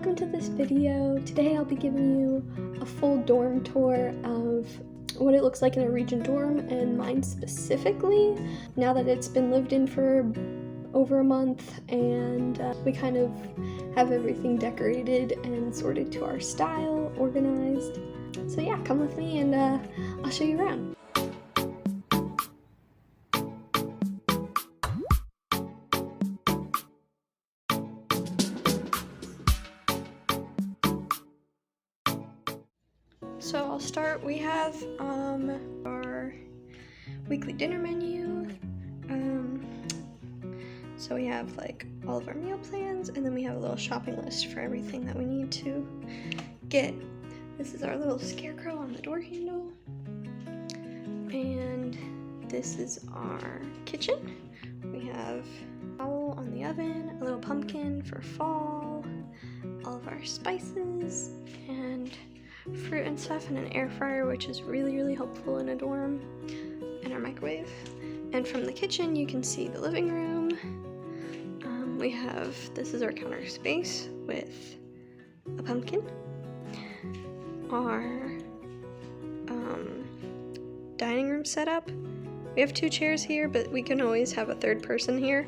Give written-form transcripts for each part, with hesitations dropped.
welcome to this video. Today I'll be giving you a full dorm tour of what it looks like in a Regent dorm, and mine specifically, now that it's been lived in for over a month and we kind of have everything decorated and sorted to our style, organized. So yeah, come with me and I'll show you around. So I'll start, we have our weekly dinner menu. So we have like all of our meal plans, and then we have a little shopping list for everything that we need to get. This is our little scarecrow on the door handle. And this is our kitchen. We have a towel on the oven, a little pumpkin for fall, all of our spices, and fruit and stuff, and an air fryer, which is really helpful in a dorm, and our microwave. And from the kitchen you can see the living room. This is our counter space with a pumpkin. Our dining room setup. We have 2 chairs here, but we can always have a third person here.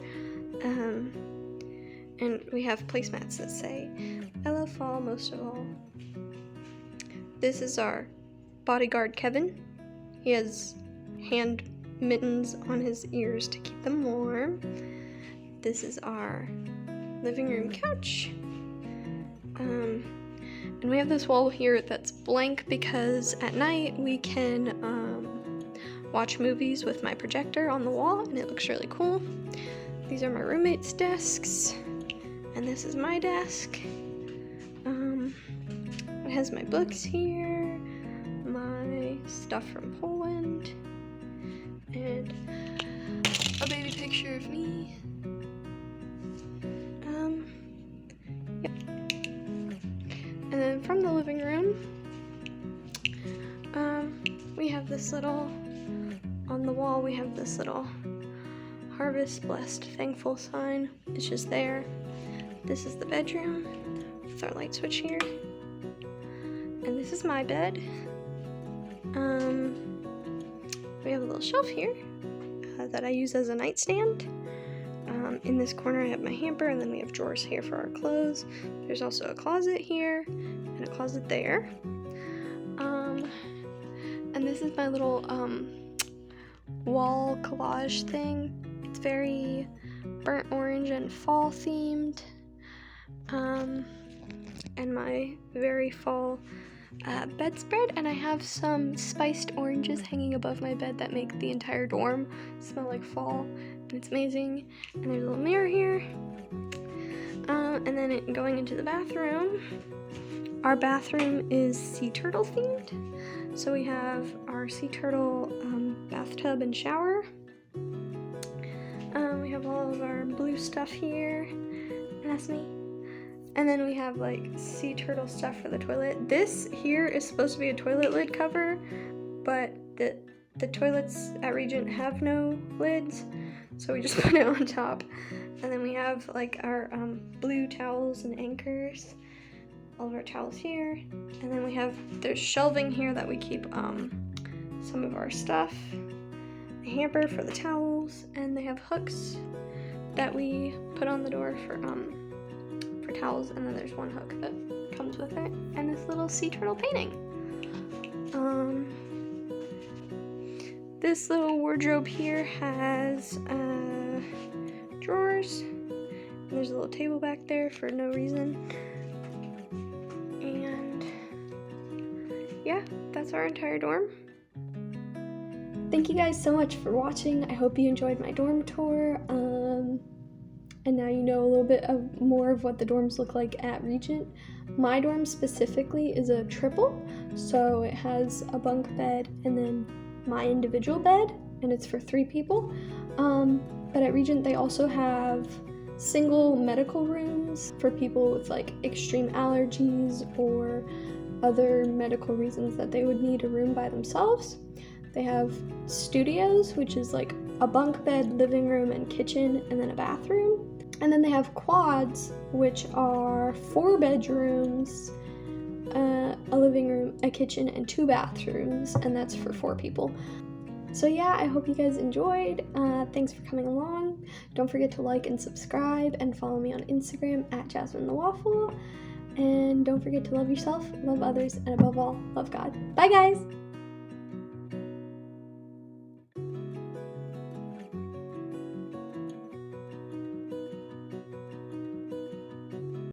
And we have placemats that say, "I love fall most of all." This is our bodyguard, Kevin. He has hand mittens on his ears to keep them warm. This is our living room couch. And we have this wall here that's blank because at night we can watch movies with my projector on the wall, and it looks really cool. These are my roommates' desks, and this is my desk. It has my books here, my stuff from Poland, and a baby picture of me. Yep. And then from the living room, we have this little, on the wall we have this little harvest blessed thankful sign. It's just there. This is the bedroom with our light switch here. And this is my bed. We have a little shelf here that I use as a nightstand. In this corner I have my hamper, and then we have drawers here for our clothes. There's also a closet here and a closet there. And this is my little wall collage thing. It's very burnt orange and fall themed. And my very fall bedspread, and I have some spiced oranges hanging above my bed that make the entire dorm smell like fall, and it's amazing. And there's a little mirror here. And then going into the bathroom, our bathroom is sea turtle themed. So we have our sea turtle bathtub and shower. We have all of our blue stuff here, and that's me. And then we have like sea turtle stuff for the toilet. This here is supposed to be a toilet lid cover, but the toilets at Regent have no lids, so we just put it on top. And then we have like our blue towels and anchors, all of our towels here. And then there's shelving here that we keep some of our stuff, a hamper for the towels, and they have hooks that we put on the door for towels, and then there's one hook that comes with it, and this little sea turtle painting. This little wardrobe here has drawers, and there's a little table back there for no reason. And yeah, that's our entire dorm. Thank you guys so much for watching. I hope you enjoyed my dorm tour. And now you know a little bit more of what the dorms look like at Regent. My dorm specifically is a triple, so it has a bunk bed and then my individual bed, and it's for 3 people. But at Regent they also have single medical rooms for people with like extreme allergies or other medical reasons that they would need a room by themselves. They have studios, which is like a bunk bed, living room, and kitchen, and then a bathroom. And then they have quads, which are 4 bedrooms, a living room, a kitchen, and 2 bathrooms, and that's for 4 people. So yeah, I hope you guys enjoyed. Thanks for coming along. Don't forget to like and subscribe, and follow me on Instagram at Jasmine the Waffle. And don't forget to love yourself, love others, and above all, love God. Bye guys!